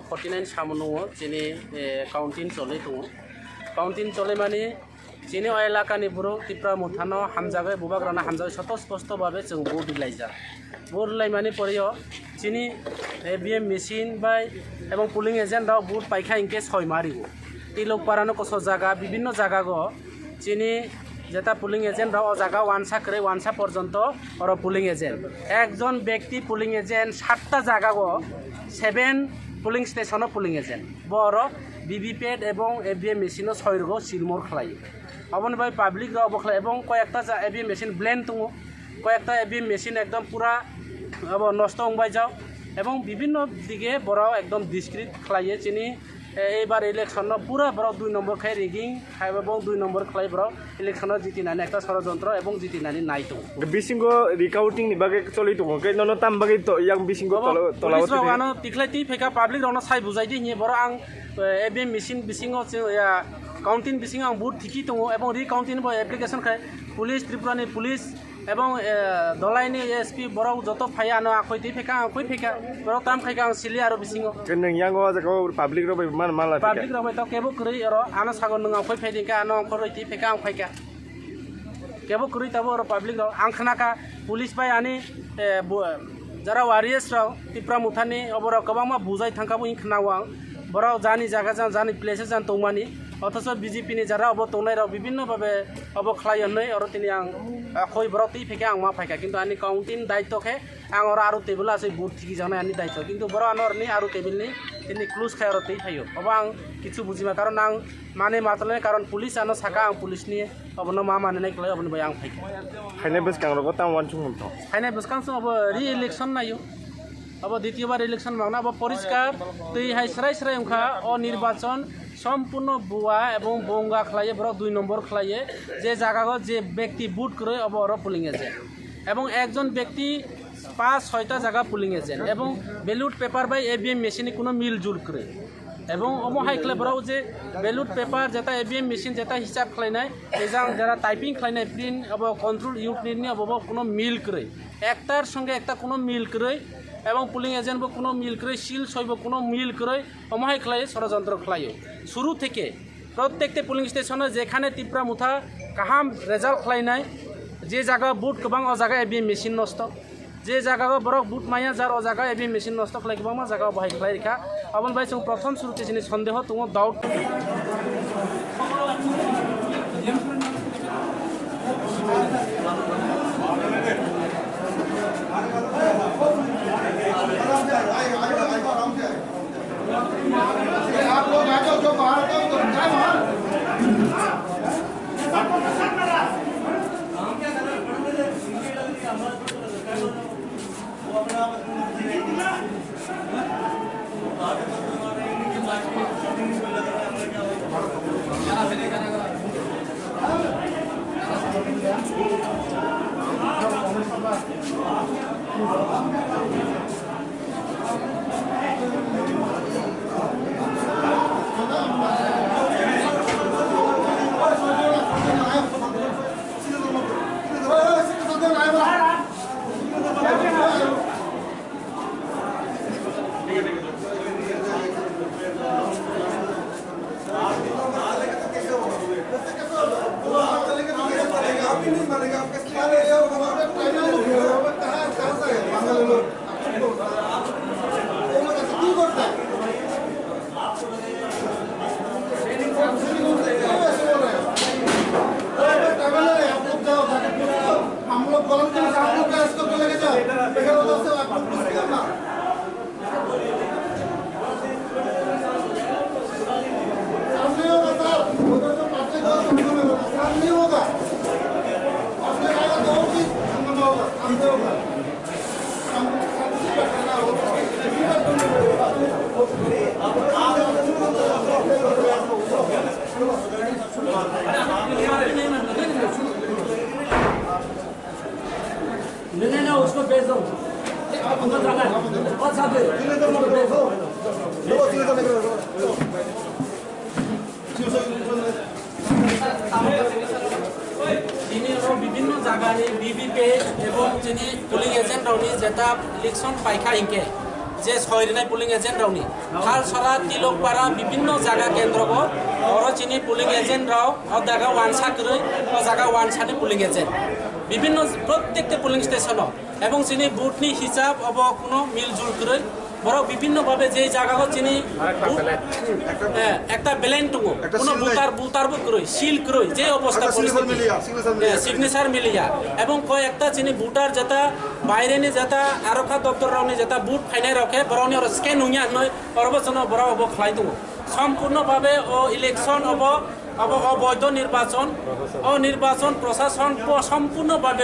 49 सामन दङ जिनि काउन्टिं चले दङ काउन्टिं चले माने जिनि एलाकानि बर' तिप्रा मुथानो हामजागे बुबाग्राना हामजागे स्पष्ट भावे जों भोट दिलायजा भोट दिलाय माने परियो जिनि एबिएम मेसिन बाय एवं पुलिंग एजेंट राव भोट पाइखा इनके 6 मारिगो तिलक पारानो कसो जागा विभिन्न जागा गो जिनि जेता पुलिंग एजेंट राव जागा वानसा करे वानसा पर्यंत और पुलिंग एजेंट एकजन व्यक्ति पुलिंग एजेंट 7टा जागा गो 7 पुलिंग स्टेशनो पुलिंग एजेंट बर वीवीपैट एवं एबिएम मेसिनो 6 गो सिलमोर खलायो अबन भाई पाब्लिक राव बखला एवं कयेकटा एबिएम मेसिन ब्लेंड दङ कयेकटा एबिएम मेसिन एकदम पूरा अब नष्ट होंबाय जाओ एवं विभिन्न दिगे बराव एकदम डिस्क्रिट खलायो जिनि एबार इलेक्शन पूरा बराव 2 नम्बर खाय रिगिंग एवं 2 नम्बर खलाय बराव इलेक्शन जितिनानै एकटा षड़यंत्र एवं जितिनानै नाय दङ बिसिंगो रिकाउंटिं नि बागे चलि दङ के नन ताम बागे तो यां बिसिंगो तलाव तलाव तिखलायति फेका पाब्लिक रावनो साइ बुजायदि हिए बर आं एबिएम मेसिन बिसिंगो या काउंटिंग बिसिंग आं बहुत थिखि दङ एवं रिकाउंटिंग बो एप्लिकेशन खाय पुलिस त्रिपुरानि पुलिस एवं दलाइनि एसपी बराव जत फाया न आखै फेका आखै फेका बराव ताम खायका आं सिलि आरो बिसिंगो नों यांगो जाको पाब्लिक रो मान माला पाब्लिक रो त केबो करै र आना सागन नों आखै फेदिका आनो खरै ति फेका आं फायका केबो करै तबो र पाब्लिक रो आं खनाका पुलिस बाय आनि जरा वारियर्स राव तिप्रा मुथानि अबर कबामा बुजाय थांकाबो इखनाव आं बराव जानि जागा जानि प्लेसेस जान तौमानि अथच बीजेपी नि जरा अब तौनाय राव विभिन्न भावे अब खलायनै और तिनि आं खय बराव ति फेका आं मा फायका किन्तु आनि काउंटिंग दायित्व खे आं और आरो टेबल आसे बुथ थिकि जानाय आनि दायित्व किन्तु बराव आनरनि आरो टेबल नि तिनि क्लोज खाय और ति फायो अब आं किछु बुजिमा कारण आं माने मातले कारण पुलिस आनो साका आं पुलिस नि अब न मा माने खलाय अब बाय आं फायका फाइनाल बसकां रगो ताम वान chung तो फाइनाल बसकां अब रि इलेक्शन नायो अब द्वितीय बार इलेक्शन मांगना अब परिष्कार तै हाय सराय सराय उखा अ निर्वाचन सम्पूर्ण बुआ एवं बंगा खलाये बर 2 नम्बर खलाये जे जागा जे व्यक्ति बुट करे अब और पुलिंग एजेंट एवं एकजन व्यक्ति 5-6टा जागा पुलिंग एजेंट एवं ballot paper bye ABM machine कोनो मिलजुल करे एवं अमो हाइक्ले बराव जे बैलट पेपर जेता एबिएम मेसिन जेता हिसाब खलायनाय एजां जरा टाइपिंग खलायनाय प्रिंट अब कंट्रोल यूनिट नि अब कोनो मिल करे एकटार संगे एकटा कोनो मिल करे एवं पुलिंग एजेंट बो कोनो मिल करे सील सयबो कोनो मिल करे अमहाय खलाय षड़यंत्र खलायो शुरू थेके प्रत्येकटे पुलिंग स्टेशन जेखाने तिप्रा मुथा काहाम रेजाल्ट खलायनाय जे जागा बुट गोबां अ जागा एबिएम मेसिन नष्ट जे जागा बरक बुट माया जार अ जागा एबिएम मेसिन नष्ट खलाय गोबां मा जागा बाहाय खलाय रेखा अबन भाई जों प्रथम शुरुते जिनि सन्देह दङ डाउट आप लोग आ जाओ जो बाहर तो क्या बाहर उसको भेज दो विभिन्न जगह वीवीपैट एवं पुलिंग एजेंट जेटा इलेक्शन पाइखा इनके যে ছয়রিনাই পুলিং এজেন্ট রাওনি খালসরা তিলকপাড়া বিভিন্ন জায়গা কেন্দ্র বড় চিনি পুলিং এজেন্ট রাও ও জায়গা ওয়ানসা করে ও জায়গা ওয়ানসানি পুলিং এজেন্ট বিভিন্ন প্রত্যেকটা পুলিং স্টেশন এবং চিনি বুটনি হিসাব অব কোনো মিলজুল করে বড় বিভিন্নভাবে যে জায়গা চিনি একটা ব্যালেন্ট কোনো বুতার করে সিল করে যে অবস্থা সিগনেচার মিলিয়া এবং কয়েকটা চিনি বুটার যেটা বাইরে নি যেটা আরক্ষা দপ্তর রাওনি যেটা বুট ফাইনাই রাখে বরনি আর স্ক্যান হুঁয়া নয় অরবচন বড় অব খাই দো সম্পূর্ণভাবে ও ইলেকশন অব অবৈধ নির্বাচন ও নির্বাচন প্রশাসন সম্পূর্ণভাবে